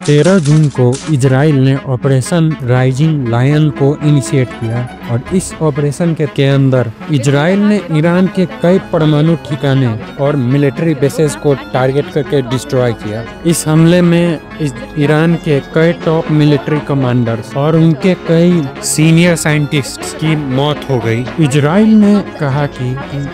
13 जून को इजराइल ने operation rising lion को इनिशिएट किया और इस ऑपरेशन के अंदर इजराइल ने ईरान के कई परमाणु ठिकाने और मिलिट्री बेसेस को टारगेट करके डिस्ट्रॉय किया। इस हमले में ईरान के कई टॉप मिलिट्री कमांडर्स और उनके कई सीनियर साइंटिस्ट्स की मौत हो गई। इजराइल ने कहा कि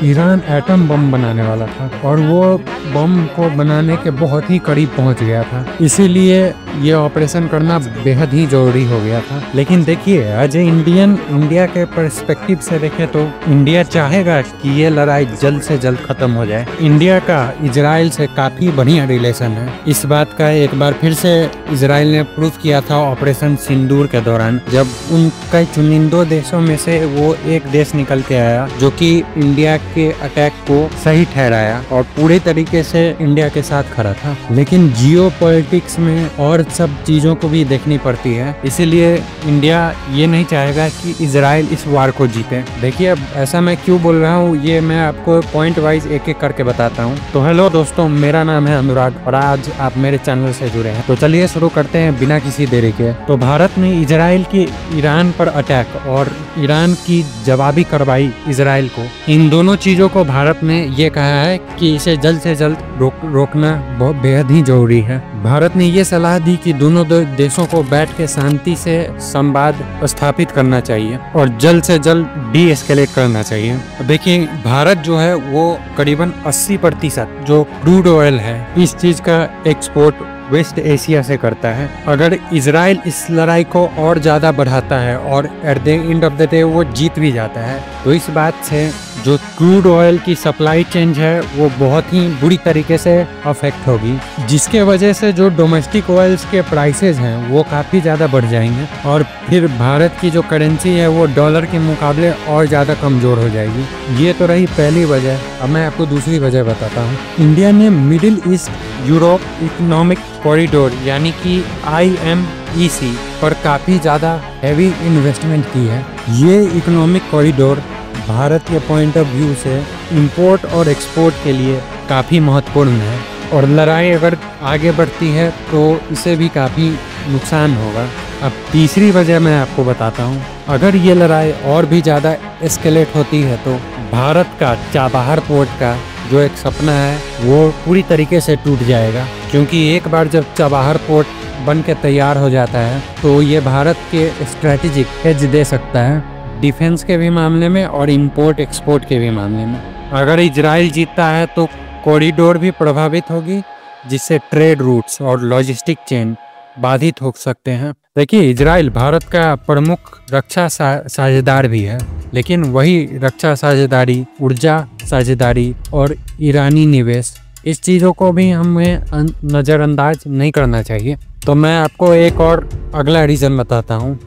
ईरान एटम बम बनाने वाला था और वो बम को बनाने के बहुत ही करीब पहुंच गया था, इसीलिए ये ऑपरेशन करना बेहद ही जरूरी हो गया था। लेकिन देखिए, एज ए इंडिया के पर्सपेक्टिव से देखें तो इंडिया चाहेगा कि ये लड़ाई जल्द से जल्द खत्म हो जाए। इंडिया का इजराइल से काफी बढ़िया रिलेशन है। इस बात का एक बार फिर से इजराइल ने प्रूफ किया था ऑपरेशन सिंदूर के दौरान, जब उन कई चुनिंदो देशों में से वो एक देश निकल के आया जो कि इंडिया के अटैक को सही ठहराया और पूरे तरीके से इंडिया के साथ खड़ा था। लेकिन जियो पॉलिटिक्स में और सब चीजों को भी देखनी पड़ती है, इसीलिए इंडिया ये नहीं चाहेगा कि इजराइल इस वार को जीते। देखिए, अब ऐसा मैं क्यों बोल रहा हूँ ये मैं आपको पॉइंट वाइज एक एक करके बताता हूँ। तो हेलो दोस्तों, मेरा नाम है अनुराग और आज आप मेरे चैनल से जुड़े हैं। तो चलिए शुरू करते हैं बिना किसी देरी के। तो भारत ने इजराइल की ईरान पर अटैक और ईरान की जवाबी कार्रवाई इजराइल को, इन दोनों चीजों को भारत ने ये कहा है कि इसे जल्द से जल्द रोकना बहुत बेहद ही जरूरी है। भारत ने ये सलाह दी कि दोनों देशों को बैठ के शांति से संवाद स्थापित करना चाहिए और जल्द से जल्द डी एस्केलेट करना चाहिए। देखिए, भारत जो है वो करीबन 80% जो क्रूड ऑयल है इस चीज का एक्सपोर्ट वेस्ट एशिया से करता है। अगर इजराइल इस लड़ाई को और ज़्यादा बढ़ाता है और at the end of the day वो जीत भी जाता है, तो इस बात से जो क्रूड ऑयल की सप्लाई चेन है वो बहुत ही बुरी तरीके से अफेक्ट होगी, जिसके वजह से जो डोमेस्टिक ऑयल्स के प्राइसेस हैं वो काफ़ी ज़्यादा बढ़ जाएंगे और फिर भारत की जो करेंसी है वो डॉलर के मुकाबले और ज़्यादा कमज़ोर हो जाएगी। ये तो रही पहली वजह। अब मैं आपको दूसरी वजह बताता हूँ। इंडिया ने middle east Europe economic corridor यानी कि IMEC पर काफ़ी ज़्यादा हैवी इन्वेस्टमेंट की है। ये इकोनॉमिक कॉरिडोर भारत के पॉइंट ऑफ व्यू से इंपोर्ट और एक्सपोर्ट के लिए काफ़ी महत्वपूर्ण है और लड़ाई अगर आगे बढ़ती है तो इसे भी काफ़ी नुकसान होगा। अब तीसरी वजह मैं आपको बताता हूँ। अगर ये लड़ाई और भी ज़्यादा एस्केलेट होती है तो भारत का चाबहार पोर्ट का जो एक सपना है वो पूरी तरीके से टूट जाएगा, क्योंकि एक बार जब चाबहार पोर्ट बन के तैयार हो जाता है तो ये भारत के स्ट्रेटेजिक एज दे सकता है, डिफेंस के भी मामले में और इंपोर्ट एक्सपोर्ट के भी मामले में। अगर इजराइल जीतता है तो कॉरिडोर भी प्रभावित होगी, जिससे ट्रेड रूट्स और लॉजिस्टिक चेन बाधित हो सकते हैं। देखिए, इजराइल भारत का प्रमुख रक्षा साझेदार भी है, लेकिन वही रक्षा साझेदारी, ऊर्जा साझेदारी और ईरानी निवेश, इस चीज़ों को भी हमें नज़रअंदाज नहीं करना चाहिए। तो मैं आपको एक और अगला रीज़न बताता हूँ।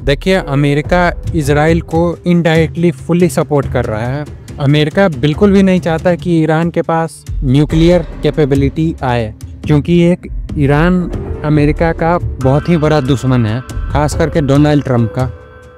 देखिए, अमेरिका इजराइल को इनडायरेक्टली फुल्ली सपोर्ट कर रहा है। अमेरिका बिल्कुल भी नहीं चाहता कि ईरान के पास न्यूक्लियर कैपेबिलिटी आए, क्योंकि एक ईरान अमेरिका का बहुत ही बड़ा दुश्मन है, खास करके डोनाल्ड ट्रंप का।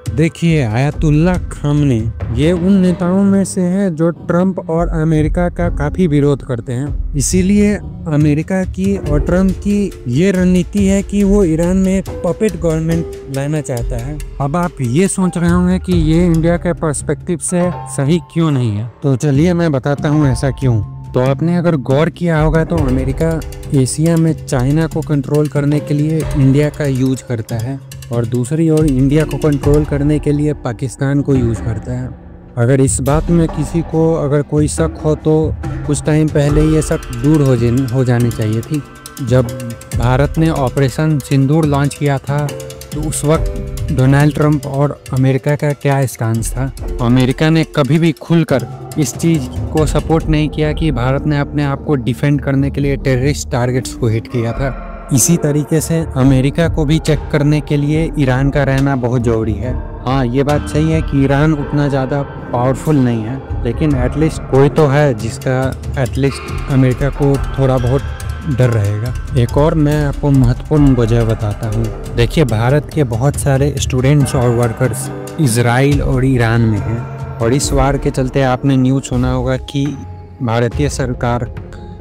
देखिए, आयतुल्ला खामनी ये उन नेताओं में से है जो ट्रंप और अमेरिका का काफ़ी विरोध करते हैं। इसीलिए अमेरिका की और ट्रंप की ये रणनीति है कि वो ईरान में एक पपेट गवर्नमेंट लाना चाहता है। अब आप ये सोच रहे होंगे कि ये इंडिया के पर्सपेक्टिव से सही क्यों नहीं है, तो चलिए मैं बताता हूँ ऐसा क्यों। तो आपने अगर गौर किया होगा तो अमेरिका एशिया में चाइना को कंट्रोल करने के लिए इंडिया का यूज करता है और दूसरी ओर इंडिया को कंट्रोल करने के लिए पाकिस्तान को यूज करता है। अगर इस बात में किसी को अगर कोई शक हो तो कुछ टाइम पहले ये शक दूर हो जानी चाहिए थी। जब भारत ने ऑपरेशन सिंदूर लॉन्च किया था तो उस वक्त डोनाल्ड ट्रंप और अमेरिका का क्या स्टांस था। अमेरिका ने कभी भी खुलकर इस चीज़ को सपोर्ट नहीं किया कि भारत ने अपने आप को डिफेंड करने के लिए टेररिस्ट टारगेट्स को हिट किया था। इसी तरीके से अमेरिका को भी चेक करने के लिए ईरान का रहना बहुत ज़रूरी है। हाँ, ये बात सही है कि ईरान उतना ज़्यादा पावरफुल नहीं है, लेकिन एटलीस्ट कोई तो है जिसका एटलीस्ट अमेरिका को थोड़ा बहुत डर रहेगा। एक और मैं आपको महत्वपूर्ण वजह बताता हूँ। देखिए, भारत के बहुत सारे स्टूडेंट्स और वर्कर्स इजराइल और ईरान में हैं और इस वार के चलते आपने न्यूज़ सुना होगा कि भारतीय सरकार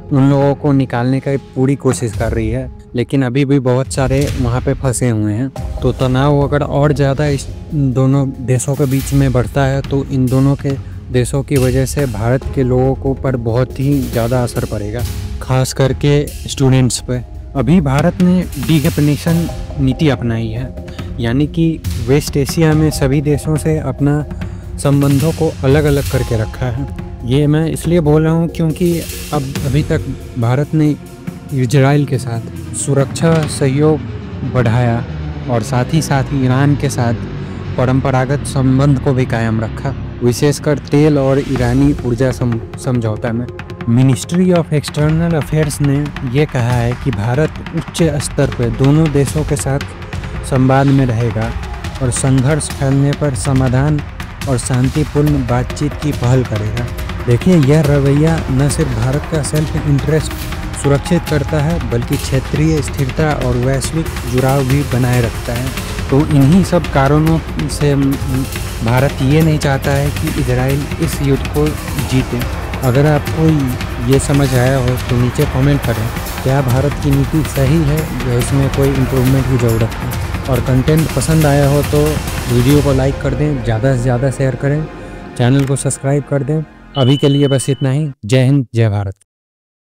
उन लोगों को निकालने की पूरी कोशिश कर रही है, लेकिन अभी भी बहुत सारे वहाँ पे फंसे हुए हैं। तो तनाव अगर और ज़्यादा इस दोनों देशों के बीच में बढ़ता है तो इन दोनों के देशों की वजह से भारत के लोगों को पर बहुत ही ज़्यादा असर पड़ेगा, खास करके स्टूडेंट्स पे। अभी भारत ने डीकम्युनिकेशन नीति अपनाई है, यानी कि वेस्ट एशिया में सभी देशों से अपना संबंधों को अलग अलग करके रखा है। ये मैं इसलिए बोल रहा हूँ क्योंकि अब अभी तक भारत ने इजराइल के साथ सुरक्षा सहयोग बढ़ाया और साथ ही ईरान के साथ परंपरागत संबंध को भी कायम रखा, विशेषकर तेल और ईरानी ऊर्जा समझौता में। मिनिस्ट्री ऑफ एक्सटर्नल अफेयर्स ने ये कहा है कि भारत उच्च स्तर पर दोनों देशों के साथ संवाद में रहेगा और संघर्ष फैलने पर समाधान और शांतिपूर्ण बातचीत की पहल करेगा। देखिए, यह रवैया न सिर्फ भारत का सेल्फ इंटरेस्ट सुरक्षित करता है बल्कि क्षेत्रीय स्थिरता और वैश्विक जुड़ाव भी बनाए रखता है। तो इन्हीं सब कारणों से भारत ये नहीं चाहता है कि इजराइल इस युद्ध को जीते। अगर आपको ये समझ आया हो तो नीचे कमेंट करें, क्या भारत की नीति सही है या इसमें कोई इम्प्रूवमेंट की ज़रूरत है। और कंटेंट पसंद आया हो तो वीडियो को लाइक कर दें, ज़्यादा से ज़्यादा शेयर करें, चैनल को सब्सक्राइब कर दें। अभी के लिए बस इतना ही। जय हिंद, जय भारत।